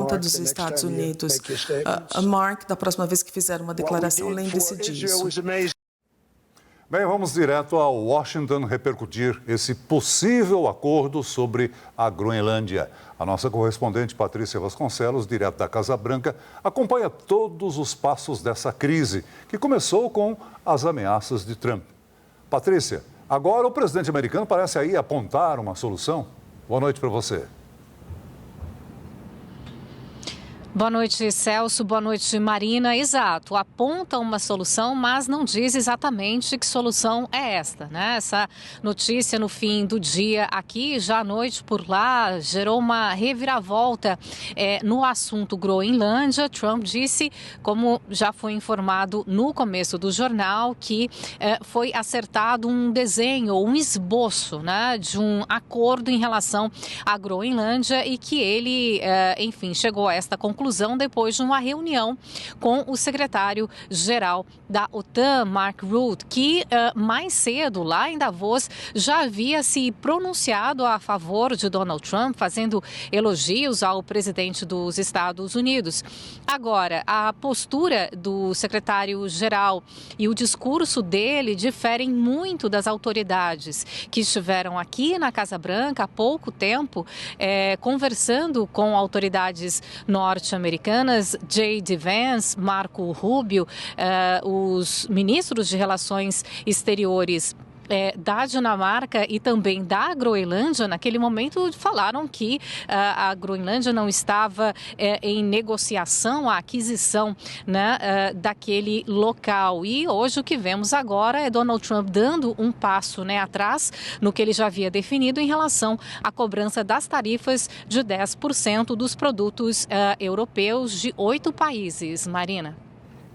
conta dos Estados Unidos. Mark, da próxima vez que fizer uma declaração, lembre-se disso. Bem, vamos direto a Washington repercutir esse possível acordo sobre a Groenlândia. A nossa correspondente Patrícia Vasconcelos, direto da Casa Branca, acompanha todos os passos dessa crise, que começou com as ameaças de Trump. Patrícia, agora o presidente americano parece aí apontar uma solução. Boa noite para você. Boa noite, Celso. Boa noite, Marina. Exato, aponta uma solução, mas não diz exatamente que solução é esta, né? Essa notícia no fim do dia aqui, já à noite por lá, gerou uma reviravolta no assunto Groenlândia. Trump disse, como já foi informado no começo do jornal, que foi acertado um desenho ou um esboço, né, de um acordo em relação à Groenlândia e que ele, enfim, chegou a esta conclusão depois de uma reunião com o secretário-geral da OTAN, Mark Rutte, que mais cedo, lá em Davos, já havia se pronunciado a favor de Donald Trump, fazendo elogios ao presidente dos Estados Unidos. Agora, a postura do secretário-geral e o discurso dele diferem muito das autoridades que estiveram aqui na Casa Branca há pouco tempo, conversando com autoridades norte-americanas, J.D. Vance, Marco Rubio, os ministros de Relações Exteriores da Dinamarca e também da Groenlândia, naquele momento falaram que a Groenlândia não estava em negociação, a aquisição, né, daquele local. E hoje o que vemos agora é Donald Trump dando um passo, né, atrás no que ele já havia definido em relação à cobrança das tarifas de 10% dos produtos europeus de 8 países. Marina.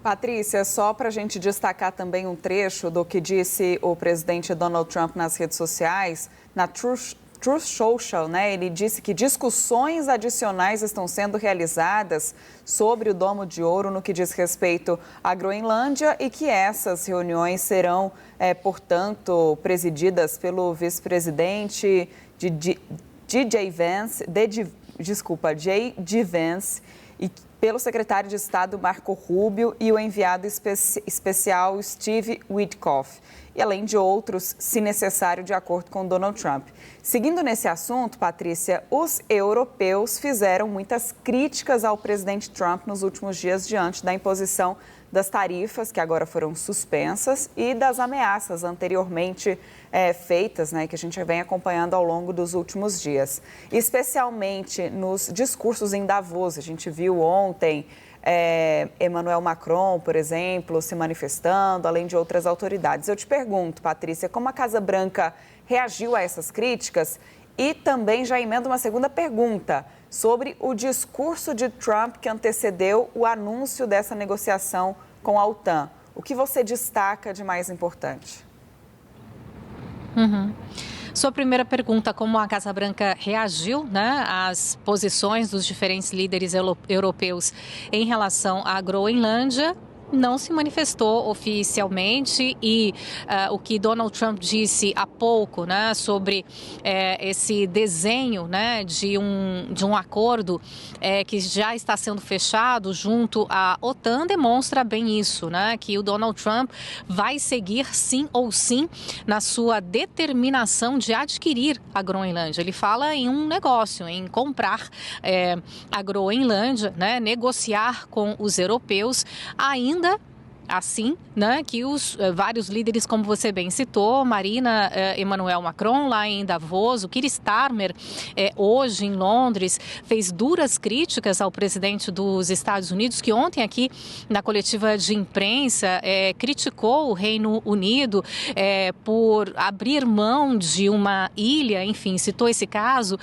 Patrícia, só para a gente destacar também um trecho do que disse o presidente Donald Trump nas redes sociais, na Truth Social, né? Ele disse que discussões adicionais estão sendo realizadas sobre o Domo de Ouro no que diz respeito à Groenlândia e que essas reuniões serão, portanto, presididas pelo vice-presidente J.D. Vance e pelo secretário de Estado Marco Rubio e o enviado especial Steve Witkoff, e além de outros, se necessário, de acordo com Donald Trump. Seguindo nesse assunto, Patrícia, os europeus fizeram muitas críticas ao presidente Trump nos últimos dias diante da imposição das tarifas, que agora foram suspensas, e das ameaças anteriormente feitas, né, que a gente vem acompanhando ao longo dos últimos dias. Especialmente nos discursos em Davos. A gente viu ontem Emmanuel Macron, por exemplo, se manifestando, além de outras autoridades. Eu te pergunto, Patrícia, como a Casa Branca reagiu a essas críticas? E também já emendo uma segunda pergunta sobre o discurso de Trump que antecedeu o anúncio dessa negociação com a OTAN. O que você destaca de mais importante? Sua primeira pergunta, como a Casa Branca reagiu, né, às posições dos diferentes líderes europeus em relação à Groenlândia? Não se manifestou oficialmente e o que Donald Trump disse há pouco, né, sobre esse desenho, né, de um acordo que já está sendo fechado junto à OTAN demonstra bem isso, né, que o Donald Trump vai seguir sim ou sim na sua determinação de adquirir a Groenlândia. Ele fala em um negócio, em comprar a Groenlândia, né, negociar com os europeus, ainda assim, né, que os vários líderes, como você bem citou, Marina, Emmanuel Macron, lá em Davos, o Keir Starmer, hoje em Londres, fez duras críticas ao presidente dos Estados Unidos, que ontem aqui na coletiva de imprensa criticou o Reino Unido por abrir mão de uma ilha, enfim, citou esse caso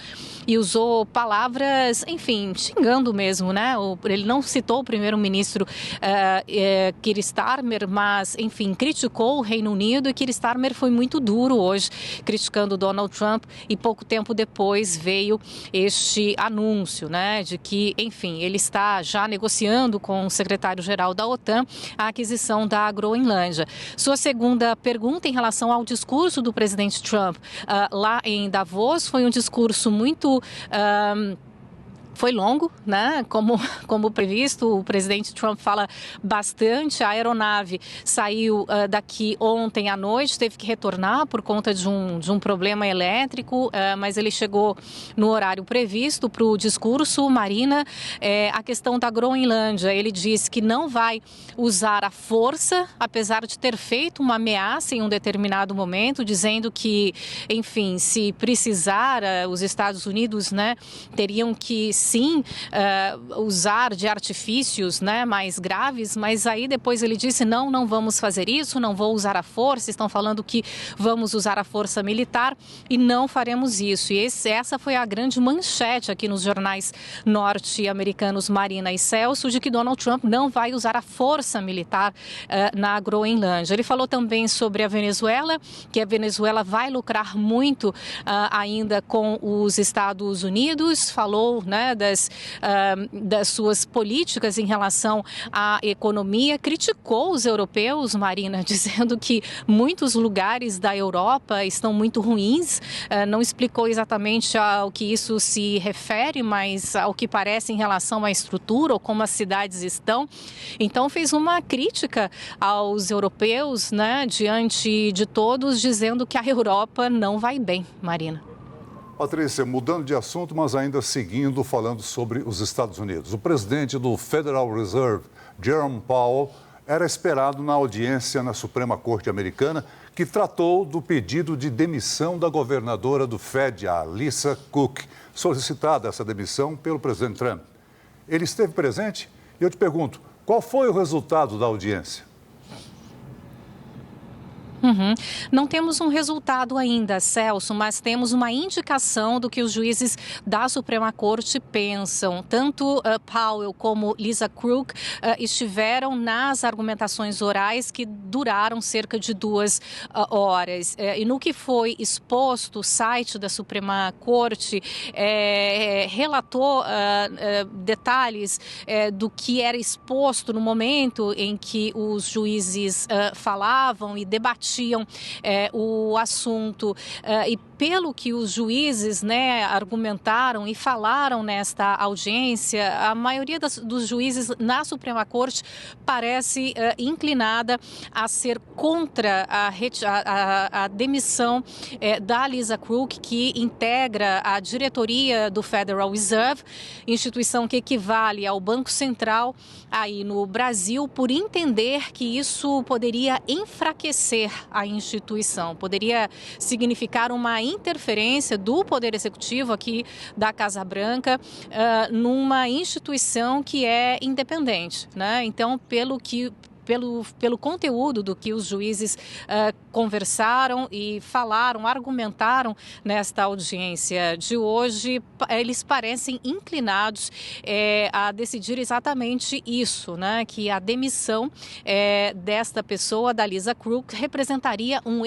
e usou palavras, enfim, xingando mesmo, né? Ele não citou o primeiro-ministro Keir Starmer, mas, enfim, criticou o Reino Unido e Keir Starmer foi muito duro hoje, criticando Donald Trump e pouco tempo depois veio este anúncio, né, de que, enfim, ele está já negociando com o secretário-geral da OTAN a aquisição da Groenlândia. Sua segunda pergunta em relação ao discurso do presidente Trump lá em Davos foi um discurso muito Foi longo, né? Como previsto, o presidente Trump fala bastante. A aeronave saiu daqui ontem à noite, teve que retornar por conta de um problema elétrico, mas ele chegou no horário previsto para o discurso. Marina, a questão da Groenlândia, ele disse que não vai usar a força, apesar de ter feito uma ameaça em um determinado momento, dizendo que, enfim, se precisar, os Estados Unidos, né, teriam que sim usar de artifícios, né, mais graves, mas aí depois ele disse não vamos fazer isso, não vou usar a força, estão falando que vamos usar a força militar e não faremos isso. E essa foi a grande manchete aqui nos jornais norte-americanos, Marina e Celso, de que Donald Trump não vai usar a força militar na Groenlândia. Ele falou também sobre a Venezuela, que a Venezuela vai lucrar muito ainda com os Estados Unidos, falou, né, das suas políticas em relação à economia, criticou os europeus, Marina, dizendo que muitos lugares da Europa estão muito ruins, não explicou exatamente ao que isso se refere, mas ao que parece em relação à estrutura ou como as cidades estão. Então fez uma crítica aos europeus, né, diante de todos, dizendo que a Europa não vai bem, Marina. Patrícia, mudando de assunto, mas ainda seguindo, falando sobre os Estados Unidos. O presidente do Federal Reserve, Jerome Powell, era esperado na audiência na Suprema Corte Americana, que tratou do pedido de demissão da governadora do Fed, a Lisa Cook, solicitada essa demissão pelo presidente Trump. Ele esteve presente e eu te pergunto, qual foi o resultado da audiência? Não temos um resultado ainda, Celso, mas temos uma indicação do que os juízes da Suprema Corte pensam. Tanto Powell como Lisa Cook estiveram nas argumentações orais que duraram cerca de 2 horas. E no que foi exposto, o site da Suprema Corte relatou detalhes do que era exposto no momento em que os juízes falavam e debatiam o assunto e pelo que os juízes, né, argumentaram e falaram nesta audiência, a maioria dos juízes na Suprema Corte parece inclinada a ser contra a demissão da Lisa Cook, que integra a diretoria do Federal Reserve, instituição que equivale ao Banco Central aí no Brasil, por entender que isso poderia enfraquecer a instituição, poderia significar uma interferência do Poder Executivo aqui da Casa Branca numa instituição que é independente, né? Então, pelo conteúdo do que os juízes conversaram e falaram, argumentaram nesta audiência de hoje, eles parecem inclinados a decidir exatamente isso, né? Que a demissão desta pessoa, da Lisa Cook, representaria um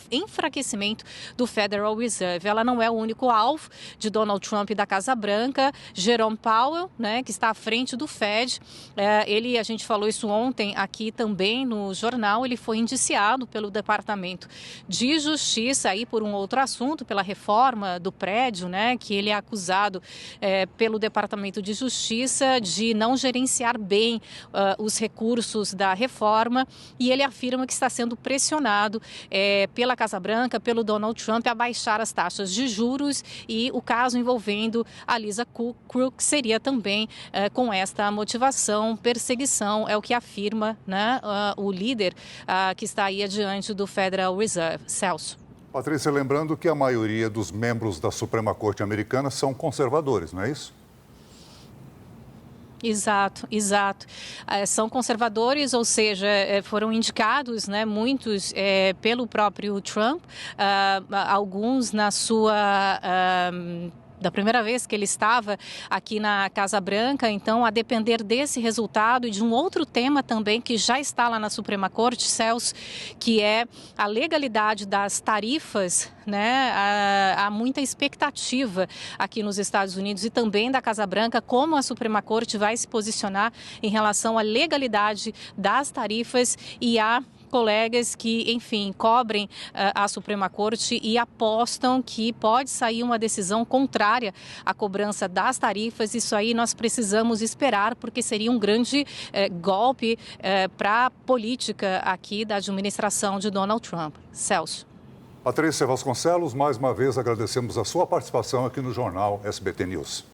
enfraquecimento do Federal Reserve. Ela não é o único alvo de Donald Trump e da Casa Branca. Jerome Powell, né, que está à frente do Fed, a gente falou isso ontem aqui também no jornal, ele foi indiciado pelo Departamento de Justiça aí por um outro assunto, pela reforma do prédio, né, que ele é acusado pelo Departamento de Justiça de não gerenciar bem os recursos da reforma, e ele afirma que está sendo pressionado pela Casa Branca, pelo Donald Trump, a baixar as taxas de juros, e o caso envolvendo a Lisa Cook seria também com esta motivação, perseguição, é o que afirma, né, o líder que está aí adiante do Federal Reserve. Celso. Patrícia, lembrando que a maioria dos membros da Suprema Corte Americana são conservadores, não é isso? Exato. São conservadores, ou seja, foram indicados, né, muitos pelo próprio Trump, alguns na sua... da primeira vez que ele estava aqui na Casa Branca. Então, a depender desse resultado e de um outro tema também que já está lá na Suprema Corte, Celso, que é a legalidade das tarifas, né? Há muita expectativa aqui nos Estados Unidos e também da Casa Branca, como a Suprema Corte vai se posicionar em relação à legalidade das tarifas e a colegas que, enfim, cobrem a Suprema Corte e apostam que pode sair uma decisão contrária à cobrança das tarifas. Isso aí nós precisamos esperar, porque seria um grande golpe para a política aqui da administração de Donald Trump. Celso. Patrícia Vasconcelos, mais uma vez agradecemos a sua participação aqui no Jornal SBT News.